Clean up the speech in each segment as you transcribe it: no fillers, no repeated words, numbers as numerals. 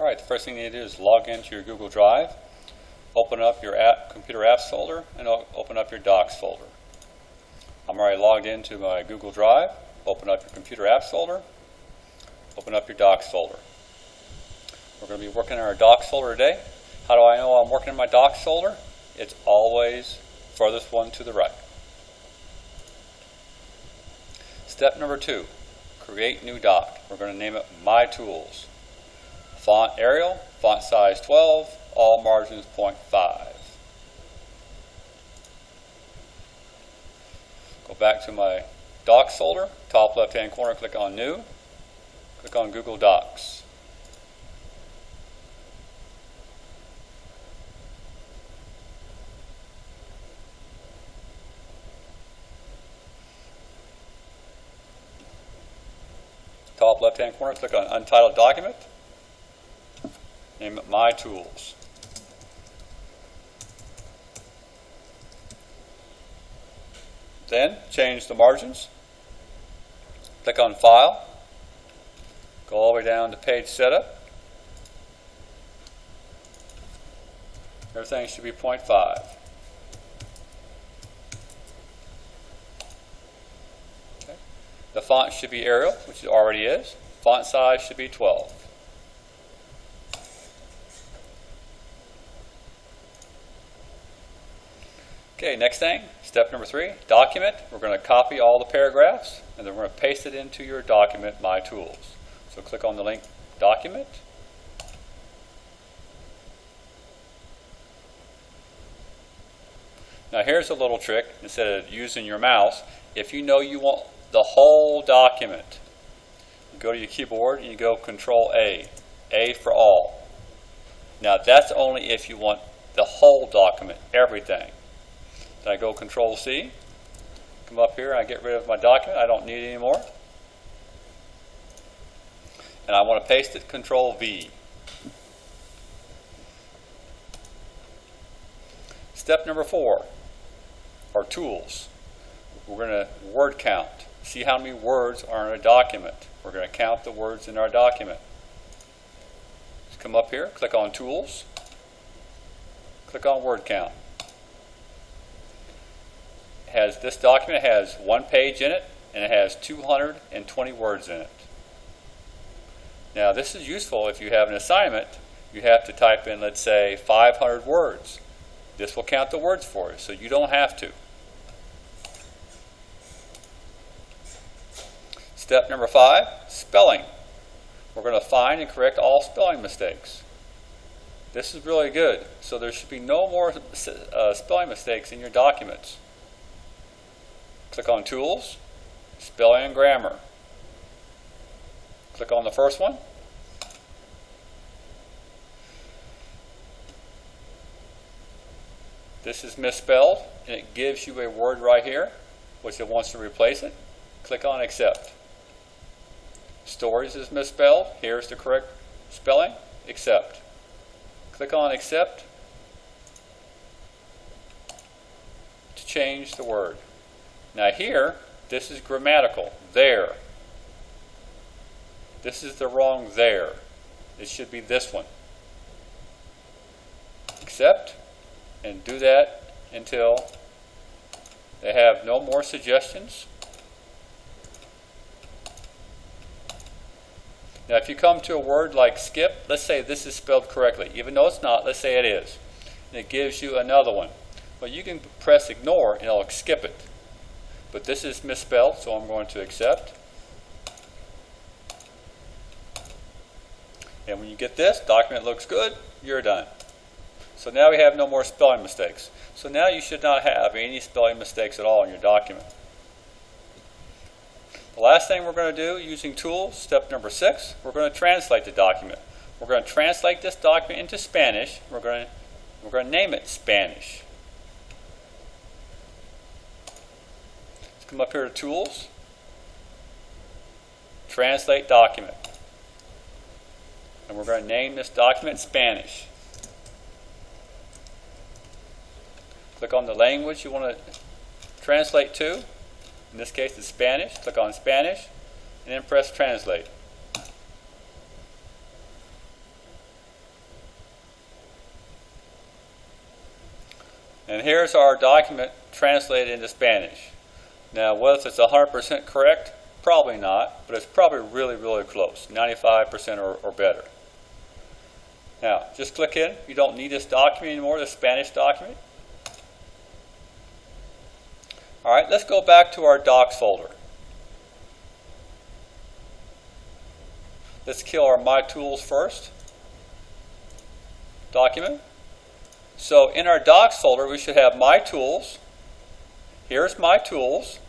Alright, the first thing you need to do is log into your Google Drive, open up your computer apps folder, and open up your docs folder. I'm already logged into my Google Drive. Open up your computer apps folder, open up your docs folder. We're going to be working in our docs folder today. How do I know I'm working in my docs folder? It's always furthest one to the right. Step number 2, create new doc. We're going to name it My Tools. Font Arial, font size 12, all margins 0.5. Go back to my Docs folder, top left hand corner, click on New, click on Google Docs. Top left hand corner, click on Untitled Document. Name it My Tools. Then change the margins. Click on File. Go all the way down to Page Setup. Everything should be 0.5. Okay. The font should be Arial, which it already is. Font size should be 12. Okay, next thing, step number 3, document. We're going to copy all the paragraphs and then we're going to paste it into your document, My Tools. So click on the link, Document. Now here's a little trick. Instead of using your mouse, if you know you want the whole document, you go to your keyboard and you go Control A for all. Now that's only if you want the whole document, everything. Then I go Control C, come up here and I get rid of my document. I don't need it anymore. And I want to paste it, Control V. Step number 4, our tools. We're going to word count. See how many words are in a document. We're going to count the words in our document. Just come up here, click on Tools, click on Word Count. This document has one page in it and it has 220 words in it. Now this is useful if you have an assignment. You have to type in, let's say, 500 words. This will count the words for you, so you don't have to. Step number 5, spelling. We're going to find and correct all spelling mistakes. This is really good, so there should be no more spelling mistakes in your documents. Click on Tools, Spelling and Grammar. Click on the first one. This is misspelled, and it gives you a word right here, which it wants to replace it. Click on Accept. Stories is misspelled. Here's the correct spelling. Accept. Click on Accept to change the word. Now here, this is grammatical, there. This is the wrong there. It should be this one. Accept, and do that until they have no more suggestions. Now if you come to a word like skip, let's say this is spelled correctly. Even though it's not, let's say it is. And it gives you another one. Well, you can press ignore and it'll skip it. But this is misspelled, so I'm going to accept. And when you get this, document looks good, you're done. So now we have no more spelling mistakes. So now you should not have any spelling mistakes at all in your document. The last thing we're going to do using tools, step number 6, we're going to translate the document. We're going to translate this document into Spanish. We're going to name it Spanish. Come up here to Tools, Translate Document. And we're going to name this document Spanish. Click on the language you want to translate to. In this case, it's Spanish. Click on Spanish, and then press Translate. And here's our document translated into Spanish. Now, whether it's 100% correct, probably not, but it's probably really, really close, 95% or better. Now, just click in. You don't need this document anymore, the Spanish document. All right, let's go back to our docs folder. Let's kill our My Tools first. Document. So in our docs folder, we should have My Tools. Here's My Tools.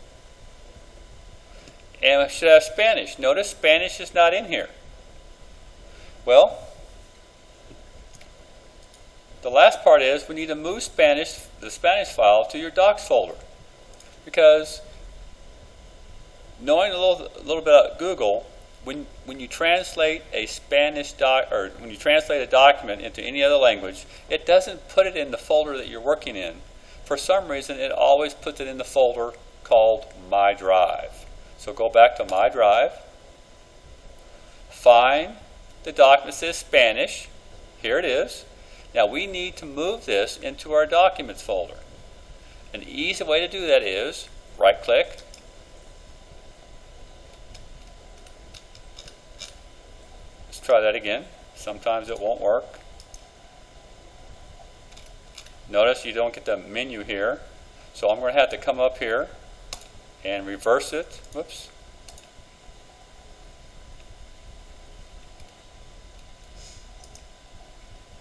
And we should have Spanish. Notice Spanish is not in here. Well, the last part is we need to move the Spanish file to your docs folder. Because knowing a little bit about Google, when you translate a when you translate a document into any other language, it doesn't put it in the folder that you're working in. For some reason, it always puts it in the folder called My Drive. So go back to My Drive, find the document that says Spanish. Here it is. Now we need to move this into our Documents folder. An easy way to do that is right-click, let's try that again. Sometimes it won't work. Notice you don't get the menu here, so I'm going to have to come up here and reverse it. Whoops.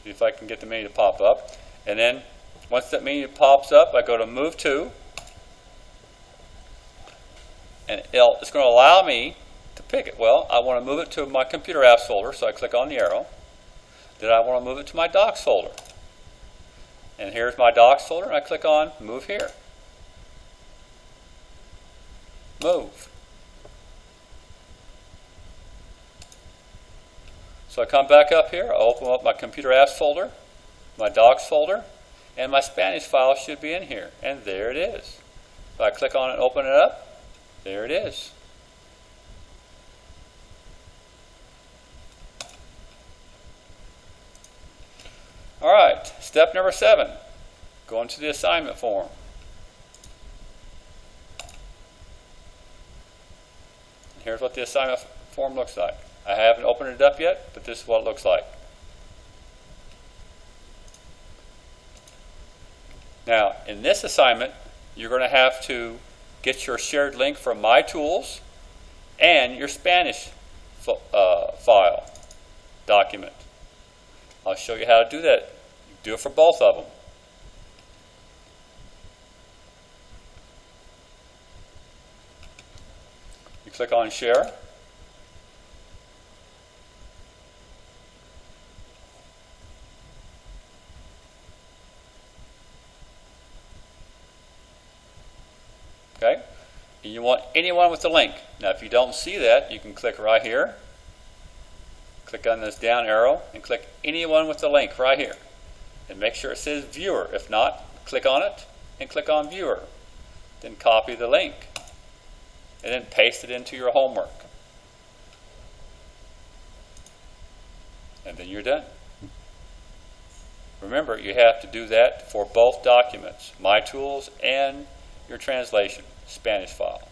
See if I can get the menu to pop up. And then once that menu pops up, I go to Move To, and it's going to allow me to pick it. Well, I want to move it to my Computer Apps folder, so I click on the arrow. Then I want to move it to my Docs folder. And here's my Docs folder, and I click on Move Here. Move. So I come back up here, I open up my Computer Apps folder, my Docs folder, and my Spanish file should be in here. And there it is. So I click on it and open it up. There it is. All right, step number 7. Go into the assignment form. Here's what the assignment form looks like. I haven't opened it up yet, but this is what it looks like. Now, in this assignment, you're going to have to get your shared link from My Tools and your Spanish file document. I'll show you how to do that. Do it for both of them. You click on Share. Okay? And you want anyone with the link. Now, if you don't see that, you can click right here. Click on this down arrow and click anyone with the link right here. And make sure it says Viewer. If not, click on it and click on Viewer. Then copy the link and then paste it into your homework. And then you're done. Remember, you have to do that for both documents, My Tools and your translation, Spanish file.